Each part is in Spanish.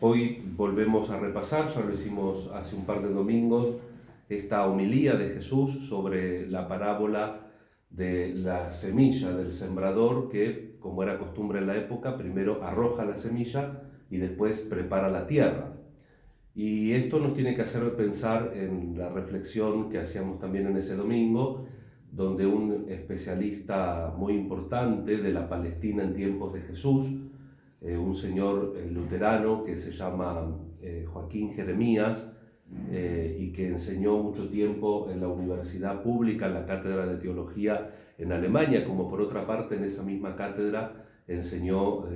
Hoy volvemos a repasar, ya lo hicimos hace un par de domingos, esta homilía de Jesús sobre la parábola de la semilla del sembrador que, como era costumbre en la época, primero arroja la semilla y después prepara la tierra. Y esto nos tiene que hacer pensar en la reflexión que hacíamos también en ese domingo, donde un especialista muy importante de la Palestina en tiempos de Jesús, un señor luterano que se llama Joaquín Jeremías, y que enseñó mucho tiempo en la universidad pública, en la cátedra de teología en Alemania, como por otra parte en esa misma cátedra enseñó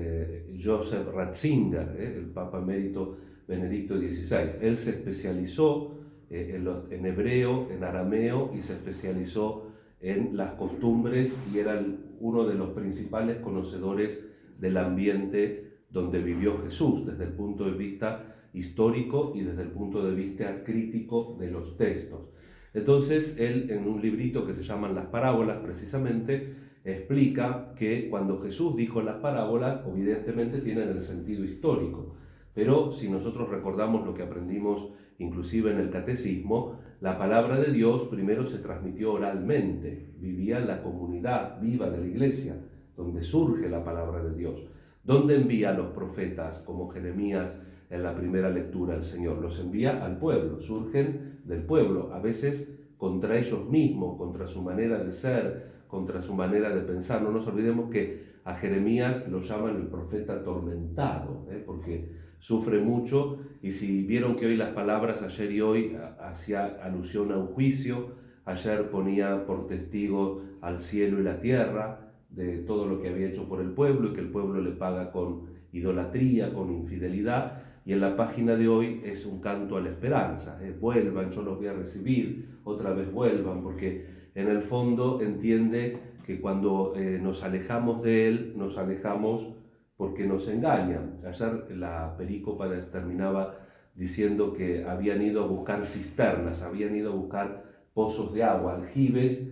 Joseph Ratzinger, el Papa Emérito Benedicto XVI. Él se especializó en hebreo, en arameo, y se especializó en las costumbres y era uno de los principales conocedores del ambiente donde vivió Jesús, desde el punto de vista histórico y desde el punto de vista crítico de los textos. Entonces, él en un librito que se llaman Las Parábolas, precisamente, explica que cuando Jesús dijo las parábolas, evidentemente tienen el sentido histórico, pero si nosotros recordamos lo que aprendimos inclusive en el catecismo, la palabra de Dios primero se transmitió oralmente, vivía en la comunidad viva de la iglesia, donde surge la palabra de Dios. ¿Dónde envía a los profetas como Jeremías en la primera lectura el Señor? Los envía al pueblo, surgen del pueblo, a veces contra ellos mismos, contra su manera de ser, contra su manera de pensar. No nos olvidemos que a Jeremías lo llaman el profeta atormentado, porque sufre mucho, y si vieron que hoy las palabras ayer y hoy hacía alusión a un juicio, ayer ponía por testigo al cielo y la tierra de todo lo que había hecho por el pueblo y que el pueblo le paga con idolatría, con infidelidad, y en la página de hoy es un canto a la esperanza, vuelvan, yo los voy a recibir, otra vez vuelvan, porque en el fondo entiende que cuando nos alejamos de Él, nos alejamos porque nos engañan. Ayer la perícopa terminaba diciendo que habían ido a buscar cisternas, habían ido a buscar pozos de agua, aljibes,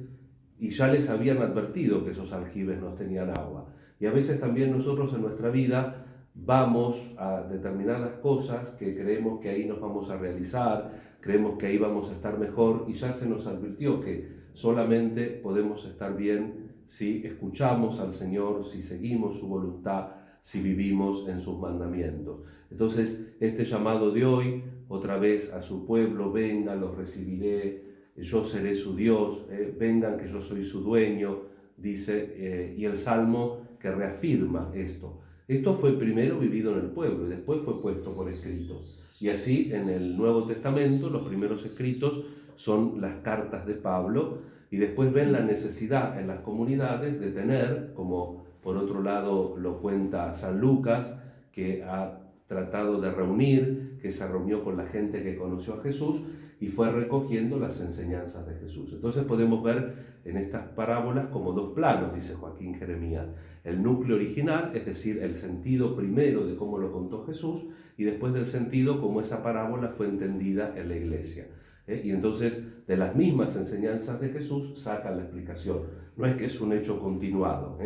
y ya les habían advertido que esos aljibes no tenían agua. Y a veces también nosotros en nuestra vida vamos a determinadas cosas que creemos que ahí nos vamos a realizar, creemos que ahí vamos a estar mejor, y ya se nos advirtió que solamente podemos estar bien si escuchamos al Señor, si seguimos su voluntad, si vivimos en sus mandamientos. Entonces, este llamado de hoy, otra vez a su pueblo: venga, los recibiré, yo seré su Dios, vengan que yo soy su dueño, dice, y el Salmo que reafirma esto. Esto fue primero vivido en el pueblo y después fue puesto por escrito. Y así en el Nuevo Testamento los primeros escritos son las cartas de Pablo, y después ven la necesidad en las comunidades de tener, como por otro lado lo cuenta San Lucas, que ha tratado de reunir, que se reunió con la gente que conoció a Jesús y fue recogiendo las enseñanzas de Jesús. Entonces podemos ver en estas parábolas como dos planos, dice Joaquín Jeremías: el núcleo original, es decir, el sentido primero de cómo lo contó Jesús, y después del sentido como esa parábola fue entendida en la iglesia. Y entonces de las mismas enseñanzas de Jesús sacan la explicación. No es que es un hecho continuado,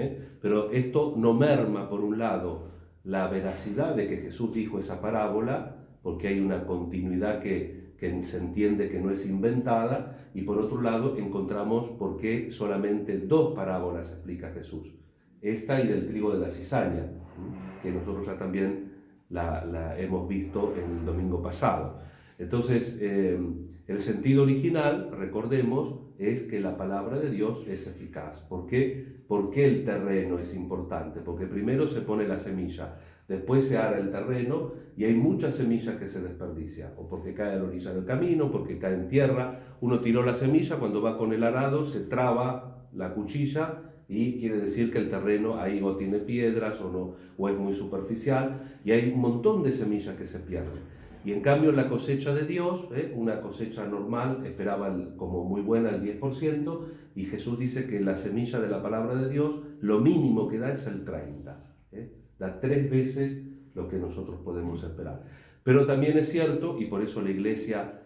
pero esto no merma, por un lado, la veracidad de que Jesús dijo esa parábola, porque hay una continuidad que se entiende que no es inventada, y por otro lado encontramos por qué solamente dos parábolas explica Jesús: esta y del trigo de la cizaña, que nosotros ya también la hemos visto el domingo pasado. Entonces, el sentido original, recordemos, es que la palabra de Dios es eficaz. ¿Por qué? ¿Por qué el terreno es importante? Porque primero se pone la semilla, después se ara el terreno, y hay muchas semillas que se desperdician, o porque cae a la orilla del camino, porque cae en tierra. Uno tiró la semilla, cuando va con el arado se traba la cuchilla, y quiere decir que el terreno ahí o tiene piedras o no, o es muy superficial, y hay un montón de semillas que se pierden. Y en cambio la cosecha de Dios, una cosecha normal, esperaba como muy buena el 10%, y Jesús dice que la semilla de la palabra de Dios, lo mínimo que da es el 30%, da 3 veces lo que nosotros podemos esperar. Pero también es cierto, y por eso la iglesia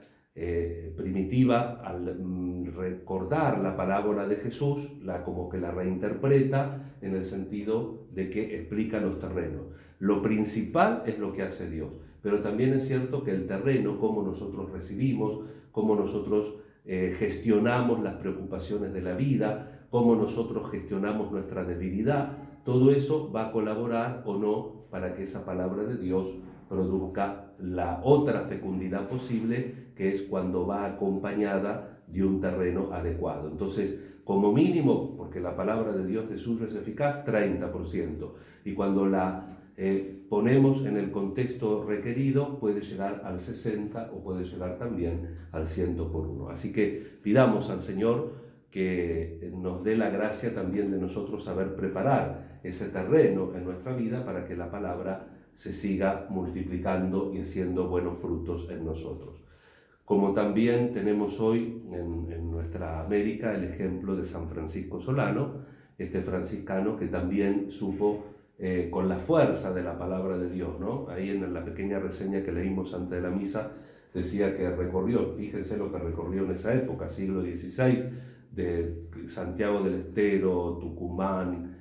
primitiva, al recordar la parábola de Jesús, como que la reinterpreta en el sentido de que explica los terrenos. Lo principal es lo que hace Dios, pero también es cierto que el terreno, cómo nosotros recibimos, cómo nosotros gestionamos las preocupaciones de la vida, cómo nosotros gestionamos nuestra debilidad, todo eso va a colaborar o no para que esa palabra de Dios produzca la otra fecundidad posible, que es cuando va acompañada de un terreno adecuado. Entonces, como mínimo, porque la palabra de Dios de suyo es eficaz, 30%. Y cuando la ponemos en el contexto requerido, puede llegar al 60 o puede llegar también al 100 por 1. Así que pidamos al Señor que nos dé la gracia también de nosotros saber preparar ese terreno en nuestra vida para que la palabra se siga multiplicando y haciendo buenos frutos en nosotros. Como también tenemos hoy en nuestra América el ejemplo de San Francisco Solano, este franciscano que también supo con la fuerza de la palabra de Dios, ¿no? Ahí en la pequeña reseña que leímos antes de la misa decía que recorrió, fíjense lo que recorrió en esa época, siglo XVI, de Santiago del Estero, Tucumán,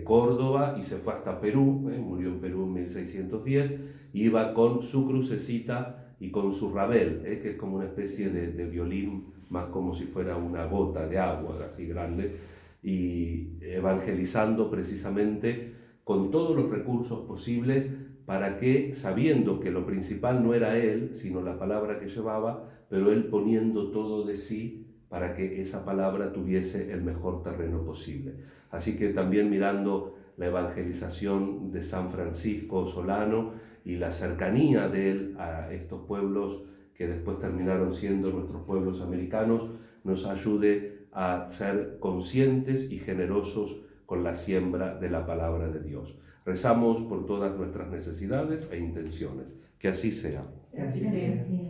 Córdoba, y se fue hasta Perú, murió en Perú en 1610, iba con su crucecita y con su rabel, que es como una especie de violín, más como si fuera una gota de agua así grande, y evangelizando precisamente con todos los recursos posibles para que, sabiendo que lo principal no era él, sino la palabra que llevaba, pero él poniendo todo de sí para que esa palabra tuviese el mejor terreno posible. Así que también mirando la evangelización de San Francisco Solano y la cercanía de él a estos pueblos que después terminaron siendo nuestros pueblos americanos, nos ayude a ser conscientes y generosos con la siembra de la palabra de Dios. Rezamos por todas nuestras necesidades e intenciones. Que así sea. Que así sea.